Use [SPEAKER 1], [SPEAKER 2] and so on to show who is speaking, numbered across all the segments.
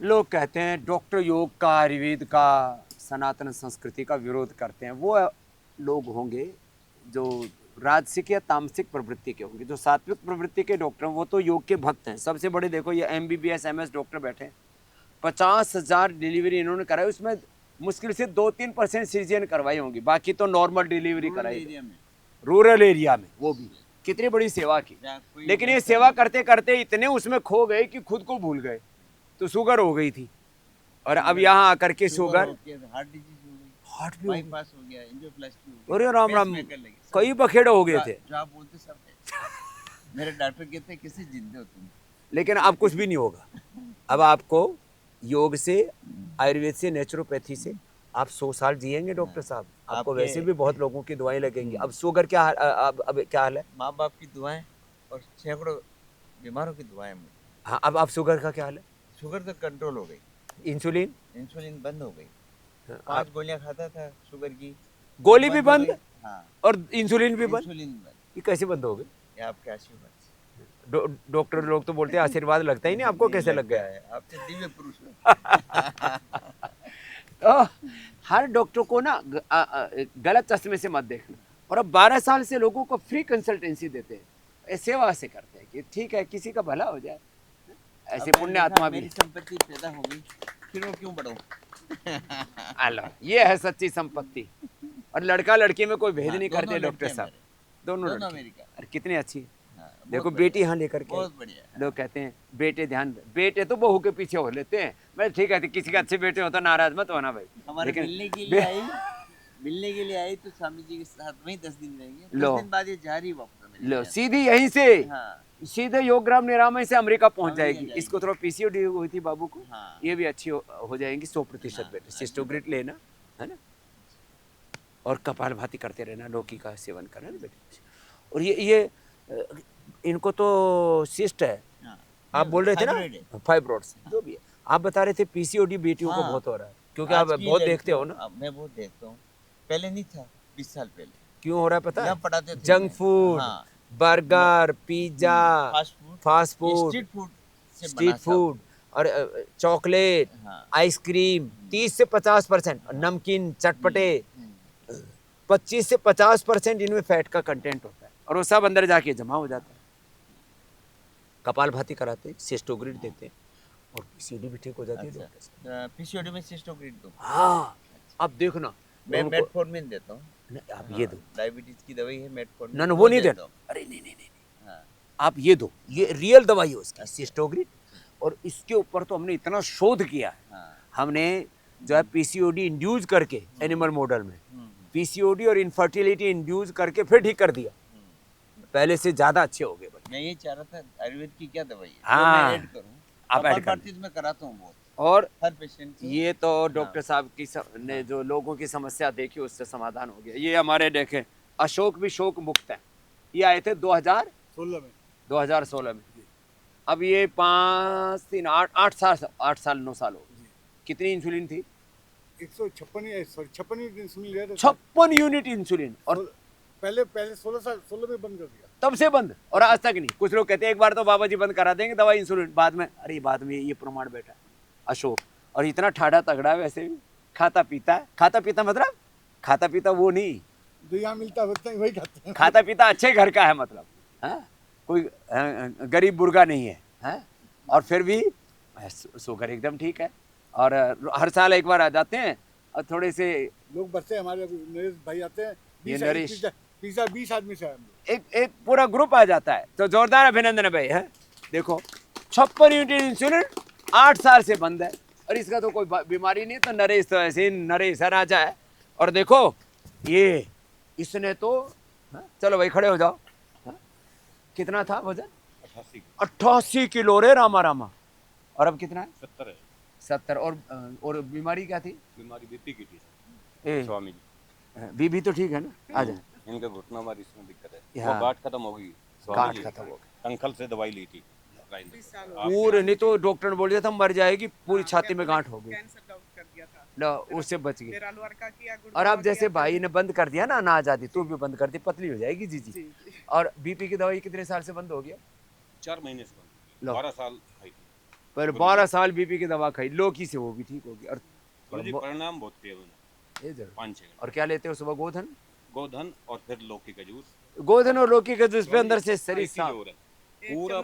[SPEAKER 1] लोग कहते हैं डॉक्टर योग का, आयुर्वेद का, सनातन संस्कृति का विरोध करते हैं। वो लोग होंगे जो राजसिक या तामसिक प्रवृत्ति के होंगे। जो सात्विक प्रवृत्ति के डॉक्टर हैं वो तो योग के भक्त हैं। सबसे बड़े देखो ये MBBS MS डॉक्टर बैठे हैं, 50,000 डिलीवरी इन्होंने कराई, उसमें मुश्किल से 2-3% सीजन करवाई होंगी, बाकी तो नॉर्मल डिलीवरी कराई रूरल एरिया में, वो भी कितनी बड़ी सेवा की। लेकिन ये सेवा करते करते इतने उसमें खो गए कि खुद को भूल गए। तो शुगर हो गई थी, और अब यहाँ आकर के शुगर,
[SPEAKER 2] हार्ट डिजीज हो गई,
[SPEAKER 1] हार्ट भी
[SPEAKER 2] बाईपास हो गया, एंजियोप्लास्टी हो गई,
[SPEAKER 1] अरे राम राम,
[SPEAKER 2] पेसमेकर लगे, सब
[SPEAKER 1] कई बखेड़े हो गए थे।
[SPEAKER 2] जो आप बोलते सब है। मेरे डॉक्टर कहते हैं किसी जिंदे हो तुम।
[SPEAKER 1] लेकिन अब कुछ भी नहीं होगा। अब आपको योग से, आयुर्वेद से, नेचुरोपैथी से आप 100 साल जिएंगे डॉक्टर साहब। आपको
[SPEAKER 2] आपके-
[SPEAKER 1] वैसे भी बहुत लोगों की दुआएं लगेंगी। अब शुगर क्या हाल, अब क्या हाल है?
[SPEAKER 2] माँ बाप की दुआएं और सैकड़ों बीमारों की दुआएं मुझे।
[SPEAKER 1] हाँ, अब शुगर का क्या हाल है?
[SPEAKER 2] शुगर तो कंट्रोल हो गई,
[SPEAKER 1] इंसुलिन,
[SPEAKER 2] इंसुलिन बंद हो गई।
[SPEAKER 1] हाँ,
[SPEAKER 2] 5 गोलियां खाता था शुगर की,
[SPEAKER 1] गोली भी
[SPEAKER 2] हो
[SPEAKER 1] बंद
[SPEAKER 2] गई। हाँ,
[SPEAKER 1] और इंसुलिन भी बंद।
[SPEAKER 2] इंसुलिन बंद।
[SPEAKER 1] ये कैसे बंद हो गए?
[SPEAKER 2] ये आपके आशीर्वाद से।
[SPEAKER 1] डॉक्टर लोग तो बोलते हैं आशीर्वाद लगता ही नहीं, आपको कैसे लग गया?
[SPEAKER 2] है आपसे दिव्य पुरुष हो।
[SPEAKER 1] तो हर डॉक्टर को ना गलत चश्मे से मत देखना। और अब 12 साल से लोगों को फ्री कंसल्टेंसी देते हैं, ये सेवा से करते हैं कि ठीक है किसी का भला हो जाए। ऐसे
[SPEAKER 2] अब
[SPEAKER 1] पुण्य
[SPEAKER 2] मैंने
[SPEAKER 1] आत्मा
[SPEAKER 2] देखा
[SPEAKER 1] भी
[SPEAKER 2] मेरी संपत्ति पैदा हो गई, फिर वो क्यों बढ़ो।
[SPEAKER 1] अल्लाह, ये है सच्ची संपत्ति। और लड़का लड़की में कोई भेद
[SPEAKER 2] हाँ,
[SPEAKER 1] नहीं
[SPEAKER 2] दोनों
[SPEAKER 1] करते डॉक्टर
[SPEAKER 2] लड़के
[SPEAKER 1] साहब,
[SPEAKER 2] मेरे,
[SPEAKER 1] दोनों
[SPEAKER 2] दोनों
[SPEAKER 1] लड़के।
[SPEAKER 2] अमेरिका।
[SPEAKER 1] और कितनी अच्छी है।
[SPEAKER 2] हाँ, बहुत
[SPEAKER 1] देखो
[SPEAKER 2] बढ़िया,
[SPEAKER 1] बेटी यहाँ लेकर के,
[SPEAKER 2] बहुत बढ़िया।
[SPEAKER 1] लोग कहते हैं बेटे ध्यान, बेटे तो बहू के पीछे हो लेते हैं। मैं ठीक है, किसी का अच्छे बेटे होता नाराज मत होना भाई।
[SPEAKER 2] हमारे
[SPEAKER 1] लेकिन
[SPEAKER 2] मिलने के लिए आई तो स्वामी जी के साथ वहीं 10 दिन रहेंगे। 10
[SPEAKER 1] लो।
[SPEAKER 2] दिन बाद ये जा रही वापस अमेरिका।
[SPEAKER 1] लो सीधी यहीं से,
[SPEAKER 2] हाँ,
[SPEAKER 1] सीधे योगग्राम निरामय से अमेरिका पहुंच
[SPEAKER 2] अमेरिका
[SPEAKER 1] जाएगी।
[SPEAKER 2] जाएगी।
[SPEAKER 1] इसको थोड़ा PCOD हुई थी बाबू को,
[SPEAKER 2] हाँ।
[SPEAKER 1] ये भी अच्छी हो जाएंगी 100%
[SPEAKER 2] हाँ,
[SPEAKER 1] बेटे। सिस्टोग्रिड लेना है ना, और कपालभाति करते रहना, लौकी का सेवन करना ना बेटे। और ये इनको तो सिस्ट है,
[SPEAKER 2] हाँ।
[SPEAKER 1] आप बोल रहे थे
[SPEAKER 2] फाइब्रॉइड है।
[SPEAKER 1] ना, फाइब्रॉइड्स जो भी है। आप बता रहे थे PCOD बेटियों को
[SPEAKER 2] हाँ।
[SPEAKER 1] बहुत हो रहा है, क्योंकि
[SPEAKER 2] आज
[SPEAKER 1] आप
[SPEAKER 2] की
[SPEAKER 1] बहुत
[SPEAKER 2] लड़कियों-
[SPEAKER 1] देखते हो ना।
[SPEAKER 2] अब मैं बहुत देखता हूँ, पहले नहीं था, 20 साल पहले।
[SPEAKER 1] क्यों हो रहा है पता है?
[SPEAKER 2] यहाँ पढ़ाते थे
[SPEAKER 1] जंक
[SPEAKER 2] मैं।
[SPEAKER 1] फूड,
[SPEAKER 2] हाँ,
[SPEAKER 1] burger, pizza, fast food,
[SPEAKER 2] street food से
[SPEAKER 1] स्ट्रीट
[SPEAKER 2] बना सब।
[SPEAKER 1] फूड, और चॉकलेट,
[SPEAKER 2] हाँ।
[SPEAKER 1] आइसक्रीम 30 से 50%, नमकीन, चटपटे
[SPEAKER 2] हम्म।
[SPEAKER 1] 25 से 50% इनमें फैट का कंटेंट होता है, और वो सब अंदर जाके जमा हो जाता है। कपालभाति कराते हैं, सिस्टोग्रिड देते हैं, और PCOD भी ठीक हो जाती है डॉक्टर साहब।
[SPEAKER 2] पीसीओडी में सिस्टोग्रिड दो।
[SPEAKER 1] हाँ, अब देखो ना,
[SPEAKER 2] मैं
[SPEAKER 1] उनको-
[SPEAKER 2] मेटफॉर्मिन देता हूँ।
[SPEAKER 1] नहीं, आप ये दो।
[SPEAKER 2] डायबिटीज की दवाई है मेटफॉर्मिन।
[SPEAKER 1] ना वो नहीं देना।
[SPEAKER 2] हूँ।
[SPEAKER 1] अरे नहीं नहीं नहीं,
[SPEAKER 2] हाँ।
[SPEAKER 1] आप ये दो, ये रियल दवाई है उसकी, सिस्टोग्रिड। और इसके ऊपर तो हमने इतना शोध किया है।
[SPEAKER 2] हाँ।
[SPEAKER 1] हमने जो है PCOD इंड्यूस करके एनिमल मॉडल में PCOD और इनफर्टिलिटी इंड्यूस करके फिर ठीक कर दिया, पहले से ज्यादा अच्छे हो गए बच्चे।
[SPEAKER 2] मैं ये चाह रहा था आयुर्वेद की क्या दवाई है
[SPEAKER 1] हाँ,
[SPEAKER 2] मैं ऐड करूँ।
[SPEAKER 1] आप ऐड कर
[SPEAKER 2] कपालभाति मैं कराता हूँ बहुत,
[SPEAKER 1] और
[SPEAKER 2] हर पेशेंट को।
[SPEAKER 1] ये तो डॉक्टर साहब की ने जो लोगों की समस्या देखी उससे समाधान हो गया। ये हमारे देखें अशोक भी शोक मुक्त है, ये आए थे 2016 में। अब ये 5 3 8 साल 9 साल हो गए। कितनी इंसुलिन थी?
[SPEAKER 3] 56 इंसुलिन ले रहे थे।
[SPEAKER 1] 56 यूनिट इंसुलिन, और
[SPEAKER 3] पहले 16 में बंद कर दिया।
[SPEAKER 1] तब से बंद, और आज तक नहीं। कुछ लोग कहते हैं एक बार तो बाबा जी बंद करा देंगे दवा इंसुलिन, बाद में, अरे बाद में ये प्रमाण बैठा है। अशोक, और इतना ठाड़ा तगड़ा है, वैसे भी खाता पीता है। खाता पीता मतलब खाता पीता वो नहीं,
[SPEAKER 3] जो यहाँ मिलता है वही खाते हैं।
[SPEAKER 1] खाता पीता अच्छे घर का है, मतलब है, कोई गरीब बुर्गा नहीं है, है? और फिर भी शुगर एकदम ठीक है। और हर साल एक बार आ जाते हैं, और थोड़े से
[SPEAKER 3] लोग बच्चे हमारे अभी नरेश भाई आते हैं,
[SPEAKER 1] ये नरेश।
[SPEAKER 3] 20 आदमी से हैं हम लोग।
[SPEAKER 1] एक पूरा ग्रुप आ जाता है, तो जोरदार अभिनंदन है भाई। है देखो 56 यूनिट इंसुलिन 8 साल से बंद है, और इसका तो कोई बीमारी नहीं है। तो नरेश तो ऐसे ही नरेश है, राजा है। और देखो ये इसने तो, चलो भाई खड़े हो जाओ, कितना था वजन? 88 किलो रे रामा रामा। और अब कितना है?
[SPEAKER 4] 70 है।
[SPEAKER 1] 70। और बीमारी क्या थी?
[SPEAKER 4] बीमारी बीपी की थी
[SPEAKER 1] ए,
[SPEAKER 4] स्वामी जी।
[SPEAKER 1] बीबी तो ठीक है ना? आ जाए।
[SPEAKER 4] इनका घुटना हमारी इसमें दिक्कत है,
[SPEAKER 1] हाँ।
[SPEAKER 4] वो गांठ खत्म हो गई।
[SPEAKER 1] गांठ
[SPEAKER 4] स्वामी जी
[SPEAKER 1] खत्म हो गई।
[SPEAKER 4] टंकल से दवाई ली थी।
[SPEAKER 1] पूरे, नहीं तो डॉक्टर ने बोल दिया था मर जाएगी, पूरी छाती में गांठ हो गई। लो उससे बच गई। और अब जैसे भाई ने बंद कर दिया ना अनाज आदि, तू भी बंद कर दी, पतली हो जाएगी जी। और BP की दवाई कितने साल से बंद हो गया?
[SPEAKER 4] 4 महीने से बंद,
[SPEAKER 1] लो।
[SPEAKER 4] 12 साल खाई थी।
[SPEAKER 1] पर 12 साल बीपी की दवा खाई, लौकी से वो भी ठीक होगी। और
[SPEAKER 4] गुरुजी परिणाम बहुत किए मैंने,
[SPEAKER 1] ये जरूर।
[SPEAKER 4] 5-6 घंटे।
[SPEAKER 1] और क्या लेते हो सुबह? गोधन,
[SPEAKER 4] गोधन और फिर लौकी का जूस।
[SPEAKER 1] गोधन और लौकी का जूस पे अंदर से शरीर
[SPEAKER 4] एक चीज
[SPEAKER 1] साफ।
[SPEAKER 4] और है, पूरा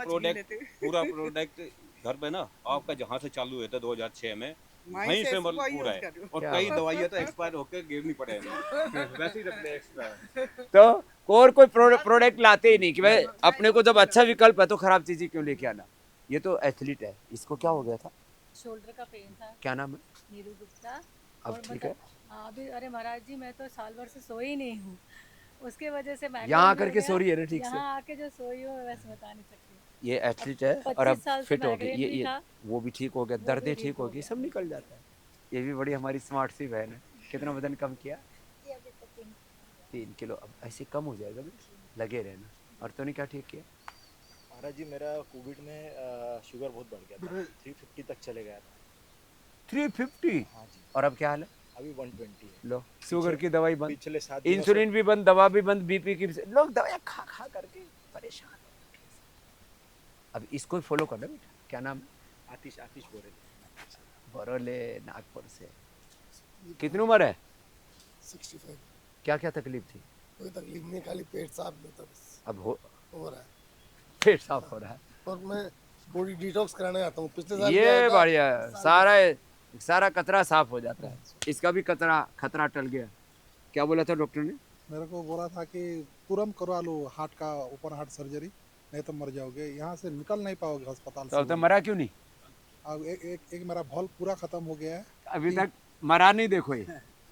[SPEAKER 4] प्रोडक्ट घर पे ना आपका जहाँ से चालू हुआ था 2006 में, वहीं से मतलब पूरा है। और
[SPEAKER 1] क्या
[SPEAKER 4] कई
[SPEAKER 1] बात।
[SPEAKER 4] दवाइयाँ तो एक्सपायर होकर गिरनी पड़े हमें। वैसे ही रखते हैं एक्सपायर।
[SPEAKER 1] तो और कोई प्रोडक्ट लाते ही नहीं कि भाई अपने को जब अच्छा विकल्प है तो खराब चीजें क्यों लेके आना। ये तो एथलीट है, इसको क्या हो गया था?
[SPEAKER 5] शोल्डर का पेन था।
[SPEAKER 1] क्या नाम है?
[SPEAKER 5] नीरू गुप्ता।
[SPEAKER 1] अब
[SPEAKER 5] और
[SPEAKER 1] ठीक है?
[SPEAKER 5] हाँ, अभी अरे महाराज जी मैं तो साल भर से सोई नहीं हूँ, उसके वजह से माइग्रेन
[SPEAKER 1] यहाँ
[SPEAKER 5] भी हो
[SPEAKER 1] करके
[SPEAKER 5] गया।
[SPEAKER 1] सो रही है ना ठीक से?
[SPEAKER 5] यहाँ आके जो सोई हो वैसे बता नहीं सकती।
[SPEAKER 1] ये एथलीट है और
[SPEAKER 5] 25
[SPEAKER 1] अब
[SPEAKER 5] साल से
[SPEAKER 1] फिट हो गई।
[SPEAKER 5] माइग्रेन भी
[SPEAKER 1] ये
[SPEAKER 5] था।
[SPEAKER 1] वो भी ठीक हो गया,
[SPEAKER 5] वो
[SPEAKER 1] दर्दें
[SPEAKER 5] भी
[SPEAKER 1] ठीक हो गई, सब निकल जाता है। ये भी बड़ी हमारी स्मार्ट सी बहन है। कितना वजन कम किया?
[SPEAKER 5] ये अभी तक
[SPEAKER 1] 3 किलो। अब ऐसे कम हो जाएगा भी, लगे रहना। और तूने क्या ठीक किया?
[SPEAKER 6] महाराज जी मेरा कोविड में शुगर बहुत बढ़ गया था, 350 तक चले गया था।
[SPEAKER 1] 350?
[SPEAKER 6] हाँ जी।
[SPEAKER 1] और अब क्या हाल है?
[SPEAKER 6] अभी 120 है।
[SPEAKER 1] लो, शुगर की दवाई बंद,
[SPEAKER 6] पिछले 7 दिनों से
[SPEAKER 1] इंसुलिन भी बंद, दवा भी बंद, बीपी की भी। लोग दवाइयाँ खा खा करके परेशान हो गए। अब इसको फॉलो करना बेटा। क्या नाम है?
[SPEAKER 6] आतिश बोरे।
[SPEAKER 1] बरोले, नागपुर से। कितनी उम्र है?
[SPEAKER 7] 65।
[SPEAKER 1] क्या क्या तकलीफ थी?
[SPEAKER 7] कोई तकलीफ नहीं, खाली पेट साफ नहीं होता बस,
[SPEAKER 1] अब
[SPEAKER 7] हो रहा है।
[SPEAKER 1] पेट साफ हो रहा है।
[SPEAKER 7] और मैं बॉडी डिटॉक्स कराने आता हूँ, पिछले साल भी
[SPEAKER 1] ये
[SPEAKER 7] आया था।
[SPEAKER 1] बढ़िया है। सारा कचरा साफ हो जाता है। इसका भी खतरा टल गया। क्या बोला था डॉक्टर ने?
[SPEAKER 8] मेरे को बोला था कि तुरंत करवा लो हार्ट का, ओपन हार्ट सर्जरी, नहीं तो मर जाओगे, यहाँ से निकल नहीं पाओगे अस्पताल
[SPEAKER 1] तो अब
[SPEAKER 8] से।
[SPEAKER 1] तक मरा क्यों नहीं?
[SPEAKER 8] अब एक मेरा भॉल पूरा खत्म हो गया है।
[SPEAKER 1] अभी तक मरा नहीं। देखो ये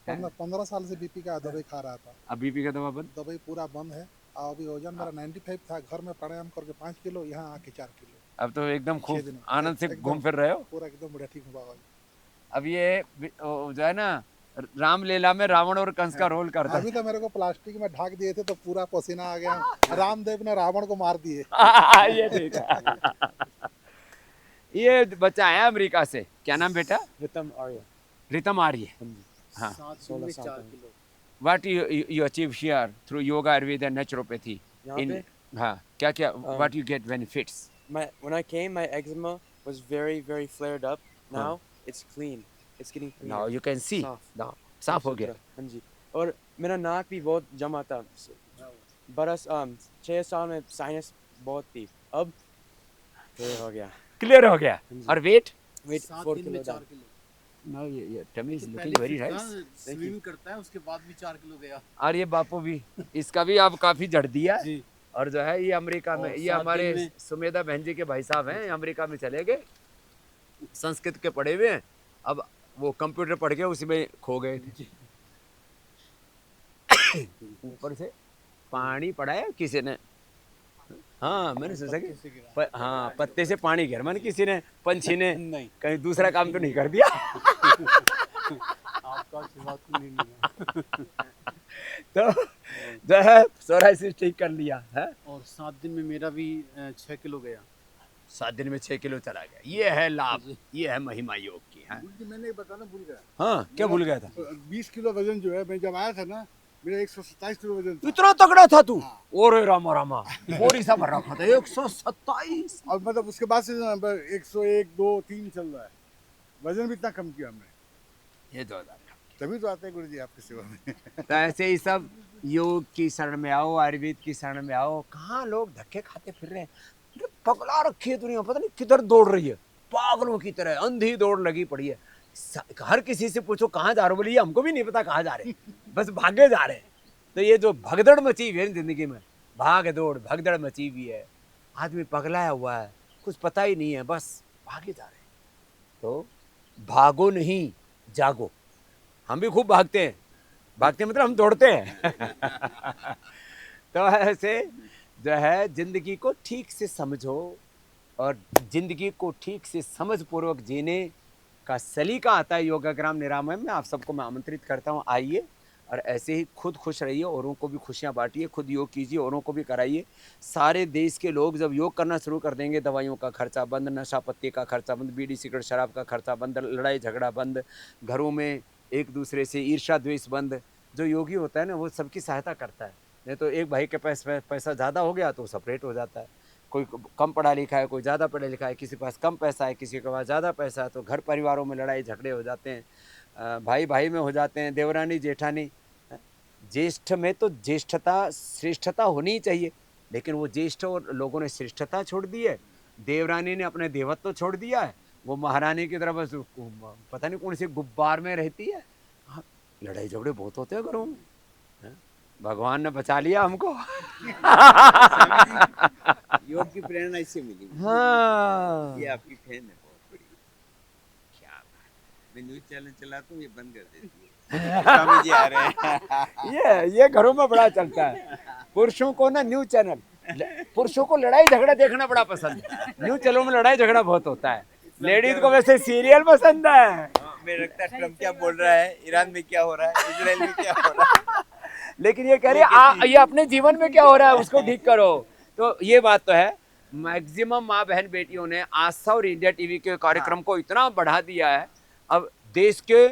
[SPEAKER 8] 15 साल से बीपी का दवाई खा रहा था,
[SPEAKER 1] अब बीपी का दवा बंद।
[SPEAKER 8] दवाई पूरा बंद है। और अभी वजन मेरा 95 था, घर में प्राणायाम करके 5 किलो, यहाँ आके 4 किलो।
[SPEAKER 1] अब तो एकदम
[SPEAKER 8] 6
[SPEAKER 1] खूब
[SPEAKER 8] दिन
[SPEAKER 1] आनंद से
[SPEAKER 8] एकदम
[SPEAKER 1] घूम फिर रहे हो।
[SPEAKER 8] पूरा एकदम बढ़िया ठीक हुआ।
[SPEAKER 1] अब ये जो है ना, रामलीला में रावण और कंस का रोल करता
[SPEAKER 8] अभी तो मेरे को प्लास्टिक में ढक दिए थे तो पूरा पसीना आ गया। रामदेव ने रावण को मार दिए।
[SPEAKER 1] है। ये ठीक है। ये बच्चा है अमेरिका से। क्या नाम बेटा?
[SPEAKER 9] रितम आर्य।
[SPEAKER 1] रितम आर्य। हाँ।
[SPEAKER 9] 4 kilo.
[SPEAKER 1] What you achieve here through yoga, Ayurveda, and naturopathy?
[SPEAKER 9] यहाँ
[SPEAKER 1] In
[SPEAKER 9] पे
[SPEAKER 1] हाँ, क्या what you get benefits?
[SPEAKER 9] when I came, my eczema was very flared up. Now it's clean. It's getting cleaner.
[SPEAKER 1] Now you can see.
[SPEAKER 9] साफ।
[SPEAKER 1] Now साफ हो गया।
[SPEAKER 9] हाँ जी। और मेरा नाक भी बहुत जमा था। बरस 6 साल में साइनस बहुत थी। अब clear हो गया।
[SPEAKER 1] क्लियर हो गया। और weight?
[SPEAKER 9] Weight 4 kilo down.
[SPEAKER 1] Now your tummy is looking very nice.
[SPEAKER 3] Swimming करता है, उसके बाद भी 4 किलो गया।
[SPEAKER 1] और ये बापू भी, इसका भी आप काफी झड़ दिया।
[SPEAKER 3] जी।
[SPEAKER 1] और जो है ये अमेरिका में,
[SPEAKER 3] और
[SPEAKER 1] ये
[SPEAKER 3] 7
[SPEAKER 1] हमारे
[SPEAKER 3] दिन में-
[SPEAKER 1] सुमेधा बहन जी के भाई साहब हैं, अमेरिका में चले गए, संस्कृत के पढ़े हुए हैं। अब वो कंप्यूटर पढ़ के उसी में खो गए थे। ऊपर से पानी पड़ाया किसी ने। हाँ, मैंने सोचा कि हाँ, पत्ते से पानी गिर, मैंने किसी ने, पंछी ने
[SPEAKER 3] नहीं,
[SPEAKER 1] कहीं दूसरा काम तो नहीं कर दिया।
[SPEAKER 3] आपका आशीर्वाद तो नहीं लिया।
[SPEAKER 1] तो जो है सोराइसिस ठीक कर लिया है।
[SPEAKER 3] और 7 दिन में मेरा भी 6 किलो गया।
[SPEAKER 1] 7 दिन में 6 किलो चला गया। ये है लाभ, ये है महिमा योग की। है
[SPEAKER 3] मैंने बताना भूल गया।
[SPEAKER 1] हाँ, क्या भूल गया था?
[SPEAKER 3] 20 किलो वजन जो है, मैं जब आया था ना, मेरा 127 किलो वजन था।
[SPEAKER 1] इतना तगड़ा था तू? ओरे रामा रामा, बोरी सा भर रखा था। 127।
[SPEAKER 3] और मतलब उसके बाद से 101, 2, 3 चल रहा है। वजन भी इतना कम किया हमने।
[SPEAKER 1] ये 2000।
[SPEAKER 3] तभी तो आते हैं गुरु जी आपकी सेवा में।
[SPEAKER 1] तो ऐसे ही सब योग की शरण में आओ, आयुर्वेद की शरण में आओ। कहाँ लोग धक्के खाते फिर रहे हैं। अरे पगला रखी है दुनिया, पता नहीं किधर दौड़ रही है, पागलों की तरह अंधी दौड़ लगी पड़ी है। हर किसी से पूछो कहाँ जा रहे हो, बोले ये हमको भी नहीं पता कहाँ जा रहे, बस भागे जा रहे। तो ये जो भगदड़ मची हुई है जिंदगी में, भाग दौड़ भगदड़ मची हुई है, आदमी पगलाया हुआ है, कुछ पता ही नहीं है, बस भागे जा रहे। तो भागो नहीं, जागो। हम भी खूब भागते हैं, मतलब हम दौड़ते हैं। तो ऐसे जो है जिंदगी को ठीक से समझो, और जिंदगी को ठीक से समझ पूर्वक जीने का सलीका आता है योगाग्राम निरामय में। आप सबको मैं आमंत्रित करता हूँ, आइए और ऐसे ही खुद खुश रहिए, औरों को भी खुशियाँ बांटिए, खुद योग कीजिए, औरों को भी कराइए। सारे देश के लोग जब योग करना शुरू कर देंगे, दवाइयों का खर्चा बंद, नशा पत्ती का खर्चा बंद, बीड़ी सिगरेट शराब का खर्चा बंद, लड़ाई झगड़ा बंद, घरों में एक दूसरे से ईर्ष्या द्वेष बंद। जो योगी होता है ना, वो सबकी सहायता करता है। नहीं तो एक भाई के पास पैसा ज़्यादा हो गया तो सेपरेट हो जाता है। कोई कम पढ़ा लिखा है, कोई ज़्यादा पढ़ा लिखा है, किसी के पास कम पैसा है, किसी के पास ज़्यादा पैसा है, तो घर परिवारों में लड़ाई झगड़े हो जाते हैं, भाई भाई में हो जाते हैं, देवरानी जेठानी। ज्येष्ठ में तो ज्येष्ठता श्रेष्ठता होनी चाहिए, लेकिन वो ज्येष्ठ और लोगों ने श्रेष्ठता छोड़ दी है। देवरानी ने अपने देवत्व छोड़ दिया है, वो महारानी की तरह बस पता नहीं कौन सी गुब्बार में रहती है। हाँ, लड़ाई झगड़े बहुत होते हैं घरों में। भगवान ने बचा लिया हमको।
[SPEAKER 2] योग की प्रेरणा इससे मिली।
[SPEAKER 1] हाँ,
[SPEAKER 2] ये आपकी फैन है बहुत बड़ी। क्या बात। मैं न्यूज चैनल चलाता हूँ, ये बंद कर देती है। स्वामी जी आ रहे हैं।
[SPEAKER 1] ये घरों में बड़ा चलता है। पुरुषों को ना न्यूज चैनल, पुरुषों को लड़ाई झगड़ा देखना बड़ा पसंद है। न्यूज चैनलों में लड़ाई झगड़ा बहुत होता है। लेडीज को वैसे सीरियल पसंद है।
[SPEAKER 2] मेरे लगता है ट्रम्प क्या बोल रहा है, ईरान में क्या हो रहा है, इजराइल में क्या हो रहा है।
[SPEAKER 1] लेकिन ये कह रही है ये अपने जीवन में क्या हो रहा है उसको ठीक करो। तो ये बात तो है, मैक्सिमम माँ बहन बेटियों ने आस्था और इंडिया टीवी के कार्यक्रम को इतना बढ़ा दिया है। अब देश के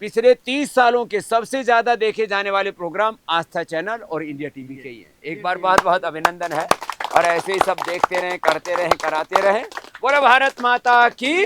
[SPEAKER 1] पिछले 30 सालों के सबसे ज्यादा देखे जाने वाले प्रोग्राम आस्था चैनल और इंडिया टीवी के ही हैं। एक बार बहुत बहुत अभिनंदन है, और ऐसे ही सब देखते रहें, करते रहें, कराते रहें। बोलो भारत माता की।